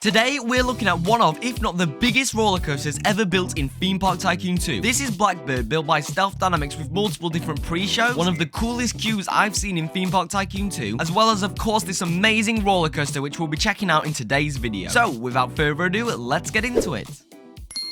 Today, we're looking at one of, if not the biggest roller coasters ever built in Theme Park Tycoon 2. This is Blackbird, built by Stealth Dynamics with multiple different pre-shows, one of the coolest queues I've seen in Theme Park Tycoon 2, as well as, of course, this amazing roller coaster which we'll be checking out in today's video. So, without further ado, let's get into it.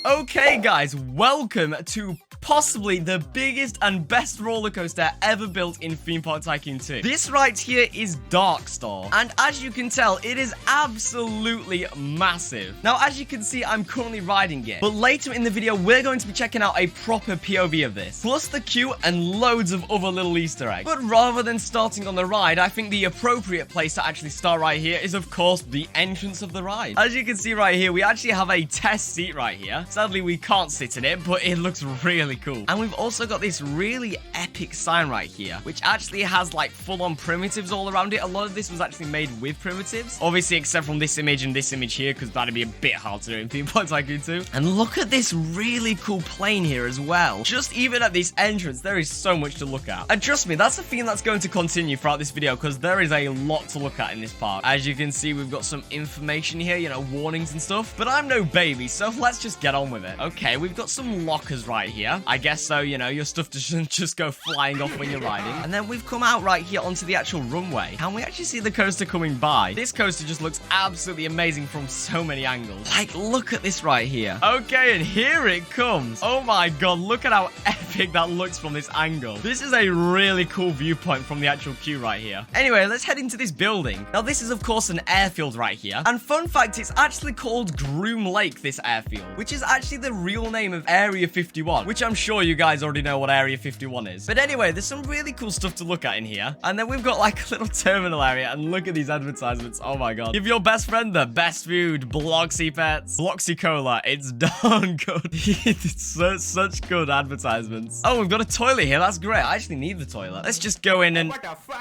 Okay, guys, welcome to possibly the biggest and best roller coaster ever built in Theme Park Tycoon 2. This right here is Darkstar, and as you can tell, it is absolutely massive. Now, as you can see, I'm currently riding it, but later in the video, we're going to be checking out a proper POV of this, plus the queue and loads of other little Easter eggs. But rather than starting on the ride, I think the appropriate place to actually start right here is, of course, the entrance of the ride. As you can see right here, we actually have a test seat right here. Sadly, we can't sit in it, but it looks really cool. And we've also got this really epic sign right here, which actually has like full-on primitives all around it. A lot of this was actually made with primitives, obviously, except from this image and this image here, because that'd be a bit hard to do in Theme Park Tycoon 2. And look at this really cool plane here as well. Just even at this entrance, there is so much to look at. And trust me, that's a theme that's going to continue throughout this video, because there is a lot to look at in this park. As you can see, we've got some information here, you know, warnings and stuff. But I'm no baby, so let's just get on with it. Okay, we've got some lockers right here. I guess so, you know, your stuff doesn't just go flying off when you're riding. And then we've come out right here onto the actual runway, and we actually see the coaster coming by. This coaster just looks absolutely amazing from so many angles. Like, look at this right here. Okay, and here it comes. Oh my god, look at how epic that looks from this angle. This is a really cool viewpoint from the actual queue right here. Anyway, let's head into this building. Now, this is, of course, an airfield right here. And fun fact, it's actually called Groom Lake, this airfield, which is actually the real name of Area 51, which I'm sure you guys already know what Area 51 is. But anyway, there's some really cool stuff to look at in here. And then we've got like a little terminal area, and look at these advertisements. Oh my god. Give your best friend the best food, 𝗬𝗫𝗁 𝗬𝗫𝗁. It's darn good. It's such good advertisements. Oh, we've got a toilet here. That's great. I actually need the toilet. Let's just go in and...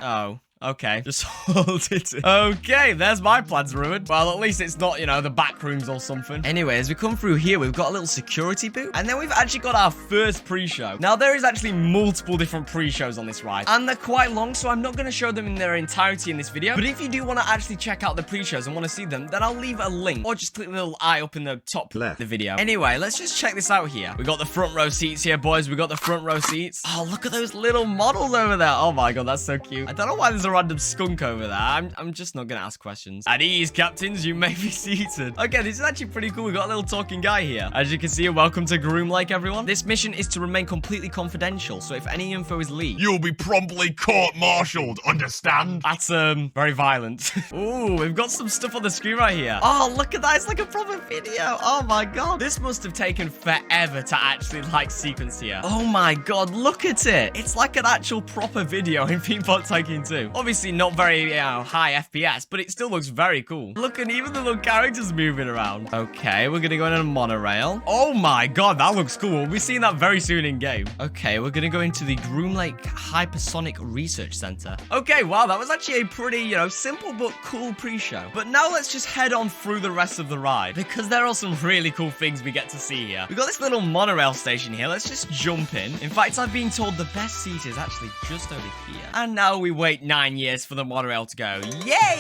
Oh. Okay, just hold it. Okay, there's my plans ruined. Well, at least it's not, you know, the back rooms or something. Anyway, as we come through here, we've got a little security booth. And then we've actually got our first pre-show. Now, there is actually multiple different pre-shows on this ride. And they're quite long, so I'm not going to show them in their entirety in this video. But if you do want to actually check out the pre-shows and want to see them, then I'll leave a link. Or just click the little eye up in the top left of the video. Anyway, let's just check this out here. We got the front row seats here, boys. We got the front row seats. Oh, look at those little models over there. Oh my god, that's so cute. I don't know why there's a random skunk over there. I'm just not gonna ask questions. At ease, captains, you may be seated. Okay, this is actually pretty cool. We got a little talking guy here. As you can see, welcome to Groom Lake, everyone. This mission is to remain completely confidential, so if any info is leaked, you'll be promptly court-martialed, understand? That's very violent. Ooh, we've got some stuff on the screen right here. Oh, look at that. It's like a proper video. Oh my god. This must have taken forever to actually like sequence here. Oh my god, look at it. It's like an actual proper video in Theme Park Tycoon 2. Obviously not very, you know, high FPS, but it still looks very cool. Look, and even the little characters moving around. Okay, we're gonna go in a monorail. Oh my god, that looks cool. We'll be seeing that very soon in game. Okay, we're gonna go into the Groom Lake Hypersonic Research Center. Okay, wow, that was actually a pretty, you know, simple but cool pre-show. But now let's just head on through the rest of the ride, because there are some really cool things we get to see here. We've got this little monorail station here. Let's just jump in. In fact, I've been told the best seat is actually just over here. And now we wait 9 years for the monorail to go. Yay!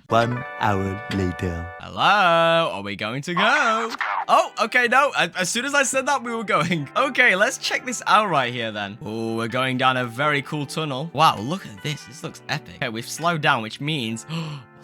One hour later. Hello? Are we going to go? Oh, okay, no. As soon as I said that, we were going. Okay, let's check this out right here then. Oh, we're going down a very cool tunnel. Wow, look at this. This looks epic. Okay, we've slowed down, which means...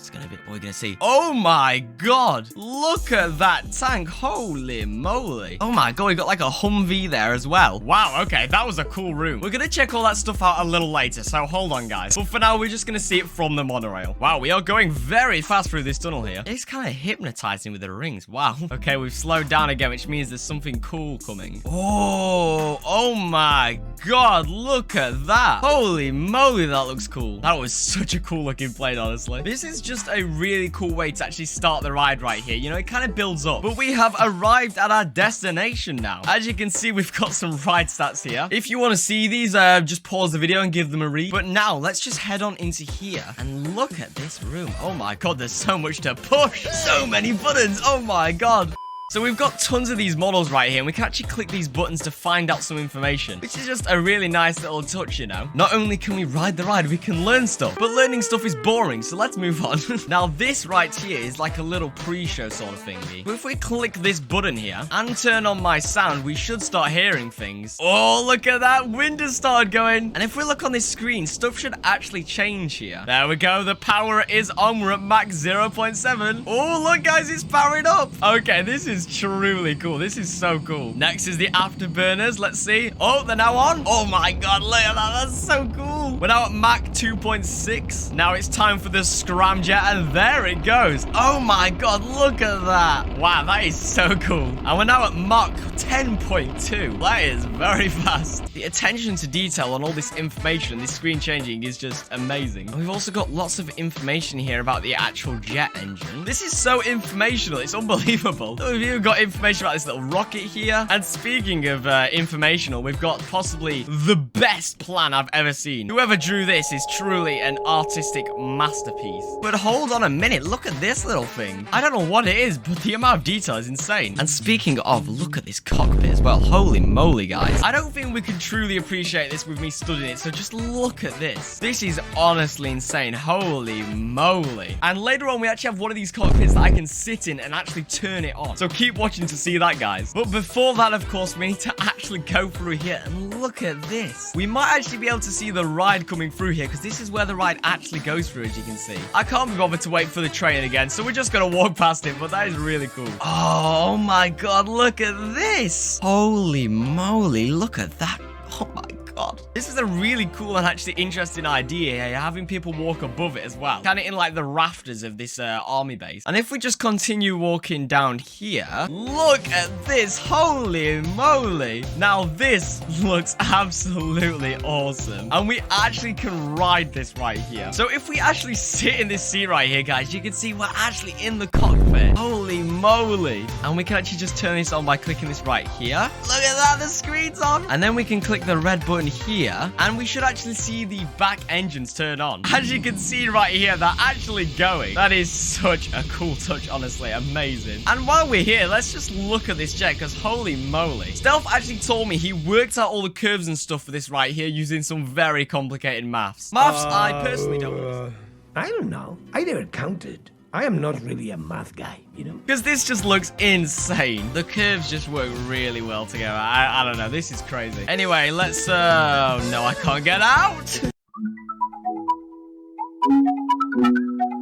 What's gonna be? What are we gonna see? Oh my god! Look at that tank! Holy moly! Oh my god, we got like a Humvee there as well. Wow, okay, that was a cool room. We're gonna check all that stuff out a little later, so hold on, guys. But for now, we're just gonna see it from the monorail. Wow, we are going very fast through this tunnel here. It's kind of hypnotizing with the rings. Wow. Okay, we've slowed down again, which means there's something cool coming. Oh my god! Look at that! Holy moly, that looks cool. That was such a cool looking plane, honestly. This is just a really cool way to actually start the ride right here. You know, it kind of builds up. But we have arrived at our destination now. As you can see, we've got some ride stats here. If you want to see these, just pause the video and give them a read. But now, let's just head on into here and look at this room. Oh my god, there's so much to push. So many buttons. Oh my god. So we've got tons of these models right here, and we can actually click these buttons to find out some information, which is just a really nice little touch, you know. Not only can we ride the ride, we can learn stuff, but learning stuff is boring, so let's move on. Now, this right here is like a little pre-show sort of thingy. But if we click this button here and turn on my sound, we should start hearing things. Oh, look at that. Wind has started going. And if we look on this screen, stuff should actually change here. There we go. The power is on. We're at max 0.7. Oh, look, guys, it's powering up. Okay, this is truly cool. This is so cool. Next is the afterburners. Let's see. Oh, they're now on. Oh, my God. Look at that. That's so cool. We're now at Mach 2.6. Now it's time for the scramjet, and there it goes. Oh, my God. Look at that. Wow, that is so cool. And we're now at Mach 10.2. That is very fast. The attention to detail on all this information, this screen changing is just amazing. And we've also got lots of information here about the actual jet engine. This is so informational. It's unbelievable. So we've even got information about this little rocket here. And speaking of informational, we've got possibly the best plan I've ever seen. Whoever drew this is truly an artistic masterpiece. But hold on a minute. Look at this little thing. I don't know what it is, but the amount of detail is insane. And speaking of, look at this cockpit as well. Holy moly, guys. I don't think we can truly appreciate this with me studying it, so just look at this. This is honestly insane. Holy moly. And later on, we actually have one of these cockpits that I can sit in and actually turn it on. So keep watching to see that, guys. But before that, of course, we need to actually go through here and look at this. We might actually be able to see the ride coming through here, because this is where the ride actually goes through, as you can see. I can't be bothered to wait for the train again, so we're just going to walk past it, but that is really cool. Oh my God, look at this. Holy moly, look at that. Oh my God. This is a really cool and actually interesting idea here, having people walk above it as well. Kind of in like the rafters of this army base. And if we just continue walking down here, look at this. Holy moly. Now this looks absolutely awesome. And we actually can ride this right here. So if we actually sit in this seat right here, guys, you can see we're actually in the cockpit. Holy moly. And we can actually just turn this on by clicking this right here. Look at that. The screen's on. And then we can click the red button here, and we should actually see the back engines turn on. As you can see right here, they're actually going. That is such a cool touch, honestly. Amazing. And while we're here, let's just look at this jet, because holy moly. Stealth actually told me he worked out all the curves and stuff for this right here using some very complicated maths. Maths I personally don't understand. I don't know. I never counted. I am not really a math guy, you know? Because this just looks insane. The curves just work really well together. I don't know. This is crazy. Anyway, let's... Oh, no, I can't get out.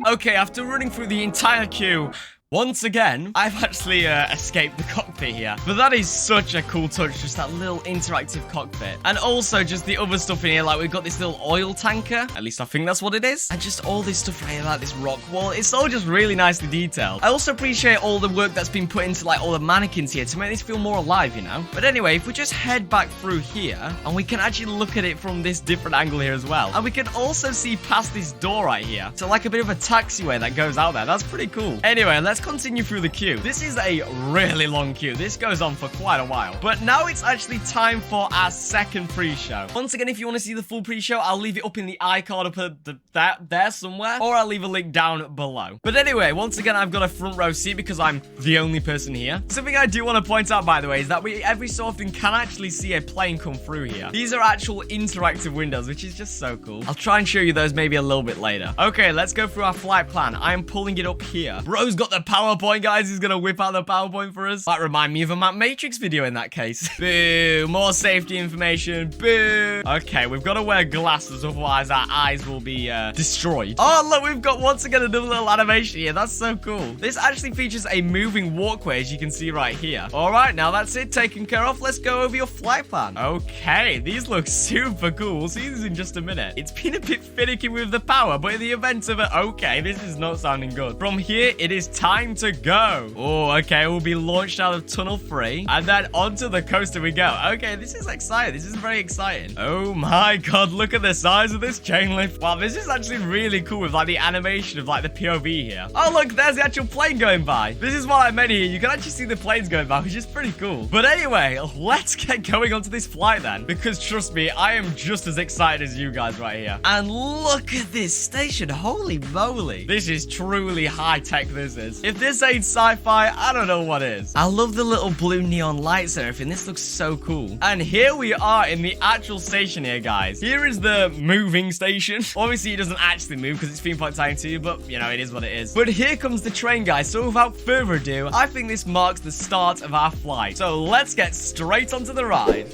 Okay, after running through the entire queue... Once again, I've actually escaped the cockpit here. But that is such a cool touch, just that little interactive cockpit. And also just the other stuff in here, like we've got this little oil tanker. At least I think that's what it is. And just all this stuff right here, like this rock wall. It's all just really nicely detailed. I also appreciate all the work that's been put into like all the mannequins here to make this feel more alive, you know? But anyway, if we just head back through here, and we can actually look at it from this different angle here as well. And we can also see past this door right here. So like a bit of a taxiway that goes out there. That's pretty cool. Anyway, let's continue through the queue. This is a really long queue. This goes on for quite a while. But now it's actually time for our second pre-show. Once again, if you want to see the full pre-show, I'll leave it up in the iCard up there somewhere, or I'll leave a link down below. But anyway, once again, I've got a front row seat because I'm the only person here. Something I do want to point out, by the way, is that we every so often can actually see a plane come through here. These are actual interactive windows, which is just so cool. I'll try and show you those maybe a little bit later. Okay, let's go through our flight plan. I am pulling it up here. Bro's got the PowerPoint, guys. He's gonna whip out the PowerPoint for us. Might remind me of a 𝗪𝗵𝘁 video in that case. Boo. More safety information. Boo. Okay, we've got to wear glasses, otherwise our eyes will be destroyed. Oh, look, we've got once again another little animation here. That's so cool. This actually features a moving walkway, as you can see right here. All right, now that's it taken care of. Let's go over your flight plan. Okay, these look super cool. We'll see these in just a minute. It's been a bit finicky with the power, but in the event of it, okay, this is not sounding good. From here, it is time to go. Oh, okay, we'll be launched out of Tunnel 3, and then onto the coaster we go. Okay, this is exciting. This is very exciting. Oh my God, look at the size of this chain lift. Wow, this is actually really cool with like the animation of like the POV here. Oh, look, there's the actual plane going by. This is what I meant here. You can actually see the planes going by, which is pretty cool. But anyway, let's get going onto this flight then, because trust me, I am just as excited as you guys right here. And look at this station. Holy moly. This is truly high tech, this is. If this ain't sci-fi, I don't know what is. I love the little blue neon lights and everything. This looks so cool. And here we are in the actual station here, guys. Here is the moving station. Obviously, it doesn't actually move because it's Theme Park Tycoon 2, but, you know, it is what it is. But here comes the train, guys. So without further ado, I think this marks the start of our flight. So let's get straight onto the ride.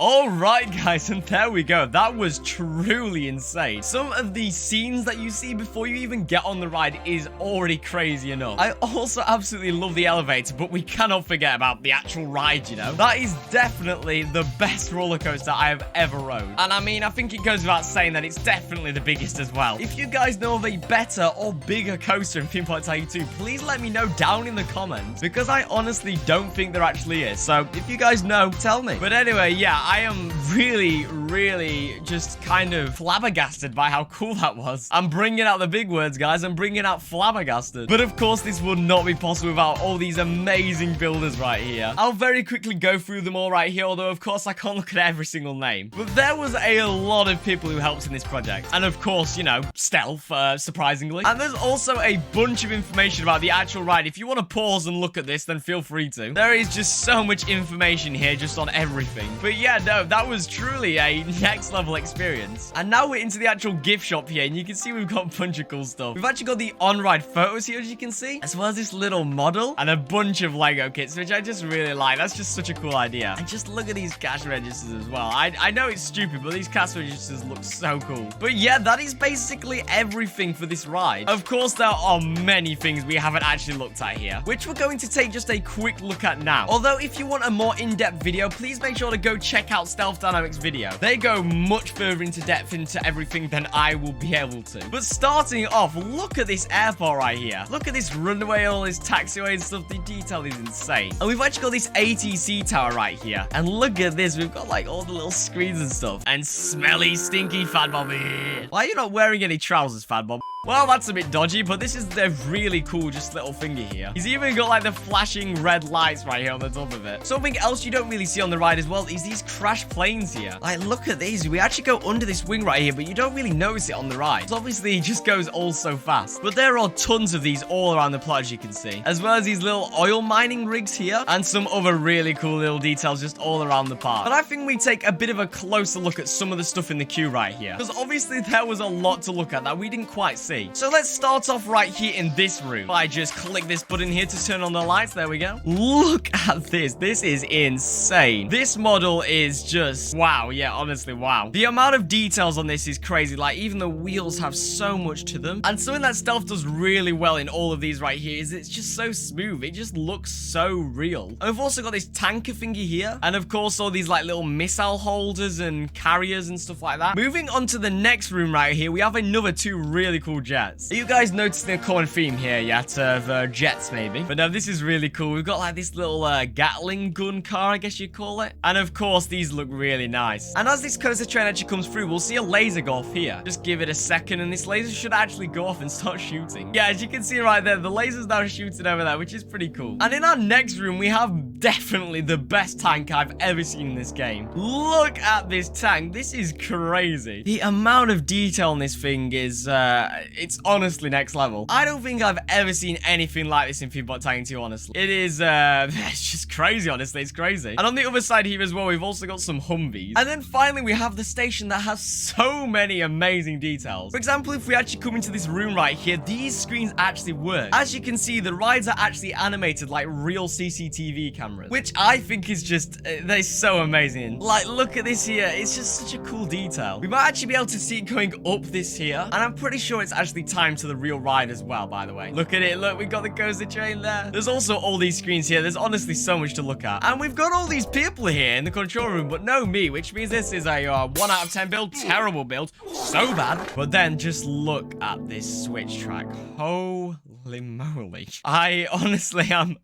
All right, guys, and there we go. That was truly insane. Some of the scenes that you see before you even get on the ride is already crazy enough. I also absolutely love the elevator, but we cannot forget about the actual ride, you know? That is definitely the best roller coaster I have ever rode. And I mean, I think it goes without saying that it's definitely the biggest as well. If you guys know of a better or bigger coaster in Theme Park Tycoon 2, please let me know down in the comments, because I honestly don't think there actually is. So if you guys know, tell me. But anyway, yeah, I am really just kind of flabbergasted by how cool that was. I'm bringing out the big words, guys. I'm bringing out flabbergasted. But of course, this would not be possible without all these amazing builders right here. I'll very quickly go through them all right here, although of course I can't look at every single name. But there was a lot of people who helped in this project. And of course, you know, Stealth, surprisingly. And there's also a bunch of information about the actual ride. If you want to pause and look at this, then feel free to. There is just so much information here just on everything. But yeah, no, that was truly a next level experience. And now we're into the actual gift shop here, and you can see we've got a bunch of cool stuff. We've actually got the on-ride photos here, as you can see, as well as this little model and a bunch of Lego kits, which I just really like. That's just such a cool idea. And just look at these cash registers as well. I know it's stupid, but these cash registers look so cool. But yeah, that is basically everything for this ride. Of course, there are many things we haven't actually looked at here, which we're going to take just a quick look at now. Although, if you want a more in-depth video, please make sure to go check out Stealth Dynamics' video. They go much further into depth into everything than I will be able to. But starting off, look at this airport right here. Look at this runway, all this taxiway and stuff. The detail is insane. And we've actually got this ATC tower right here. And look at this. We've got like all the little screens and stuff. And smelly, stinky Fat Bobby. Why are you not wearing any trousers, Fat Bob? Well, that's a bit dodgy, but this is the really cool just little thingy here. He's even got like the flashing red lights right here on the top of it. Something else you don't really see on the ride as well is these crash planes here. Like, look at these. We actually go under this wing right here, but you don't really notice it on the ride. So obviously, it just goes all so fast. But there are tons of these all around the plot, as you can see. As well as these little oil mining rigs here, and some other really cool little details just all around the park. But I think we take a bit of a closer look at some of the stuff in the queue right here. Because obviously, there was a lot to look at that we didn't quite see. So let's start off right here in this room. I just click this button here to turn on the lights. There we go. Look at this. This is insane. This model is just wow. Yeah, honestly, wow. The amount of details on this is crazy. Like, even the wheels have so much to them. And something that Stealth does really well in all of these right here is it's just so smooth. It just looks so real. And we've also got this tanker thingy here. And of course, all these like little missile holders and carriers and stuff like that. Moving on to the next room right here, we have another two really cool jets. Are you guys noticing a common theme here yet of jets maybe? But no, this is really cool. We've got like this little Gatling gun car, I guess you'd call it. And of course, these look really nice. And as this coaster train actually comes through, we'll see a laser go off here. Just give it a second and this laser should actually go off and start shooting. Yeah, as you can see right there, the laser's now shooting over there, which is pretty cool. And in our next room, we have definitely the best tank I've ever seen in this game. Look at this tank. This is crazy. The amount of detail on this thing is, it's honestly next level. I don't think I've ever seen anything like this in Theme Park Tycoon 2, honestly. It is, it's just crazy, honestly. It's crazy. And on the other side here as well, we've also got some Humvees. And then finally, we have the station that has so many amazing details. For example, if we actually come into this room right here, these screens actually work. As you can see, the rides are actually animated like real CCTV cameras, which I think is just, they're so amazing. Like, look at this here. It's just such a cool detail. We might actually be able to see it going up this here. And I'm pretty sure it's actually timed to the real ride as well, by the way. Look at it. Look, we got the coaster train there. There's also all these screens here. There's honestly so much to look at. And we've got all these people here in the control room, but no me, which means this is a 1 out of 10 build. Terrible build. So bad. But then just look at this switch track. Holy moly. I honestly am...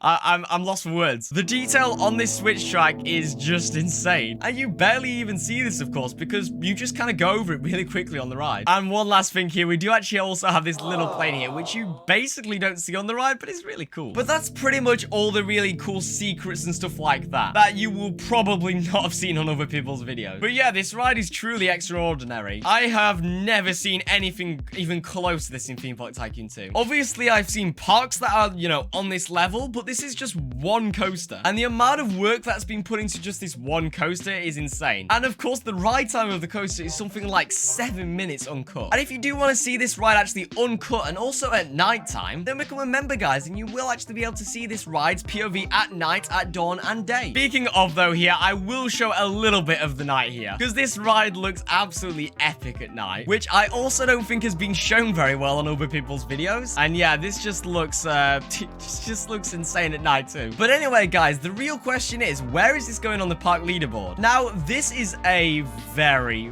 I'm lost for words. The detail on this switch track is just insane. And you barely even see this, of course, because you just kind of go over it really quickly on the ride. And one last thing here, we do actually also have this little plane here, which you basically don't see on the ride, but it's really cool. But that's pretty much all the really cool secrets and stuff like that you will probably not have seen on other people's videos. But yeah, this ride is truly extraordinary. I have never seen anything even close to this in Theme Park Tycoon 2. Obviously, I've seen parks that are, you know, on this level, but but this is just one coaster. And the amount of work that's been put into just this one coaster is insane. And of course, the ride time of the coaster is something like 7 minutes uncut. And if you do want to see this ride actually uncut and also at night time, then become a member, guys, and you will actually be able to see this ride's POV at night, at dawn, and day. Speaking of, though, here, I will show a little bit of the night here, because this ride looks absolutely epic at night, which I also don't think has been shown very well on other people's videos. And yeah, this just looks just looks insane at night too. But anyway, guys, the real question is, where is this going on the park leaderboard? Now, this is a very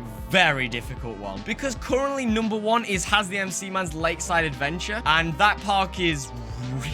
difficult one, because currently number 1 is 𝗬𝗵PH's Lakeside Adventure, and that park is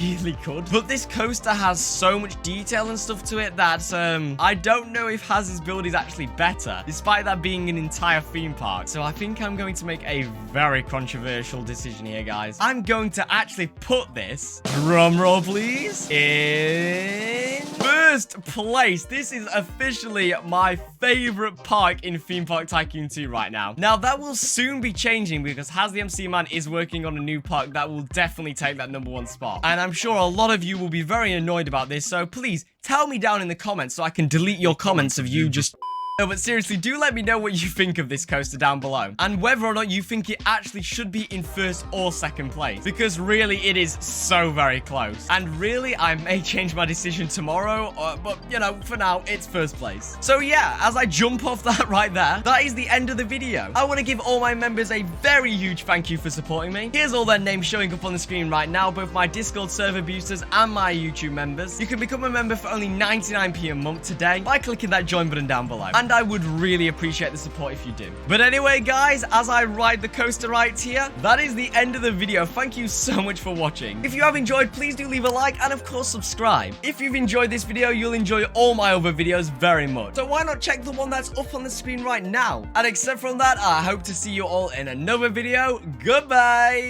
really good. But this coaster has so much detail and stuff to it that I don't know if 𝗬's build is actually better, despite that being an entire theme park. So I think I'm going to make a very controversial decision here, guys. I'm going to actually put this, drum roll please, in first place. This is officially my favorite park in Theme Park Tycoon 2 right now. Now, that will soon be changing because 𝗬𝗵PH's is working on a new park that will definitely take that number 1 spot. And I'm sure a lot of you will be very annoyed about this, so please tell me down in the comments so I can delete your comments of you just... No, but seriously, do let me know what you think of this coaster down below, and whether or not you think it actually should be in first or second place, because really it is so very close. And really, I may change my decision tomorrow, but you know, for now, it's first place. So yeah, as I jump off that right there, that is the end of the video. I want to give all my members a very huge thank you for supporting me. Here's all their names showing up on the screen right now, both my Discord server boosters and my YouTube members. You can become a member for only 99p a month today by clicking that join button down below. And I would really appreciate the support if you do. But anyway, guys, as I ride the coaster right here, that is the end of the video. Thank you so much for watching. If you have enjoyed, please do leave a like and of course subscribe. If you've enjoyed this video, you'll enjoy all my other videos very much. So why not check the one that's up on the screen right now? And except from that, I hope to see you all in another video. Goodbye.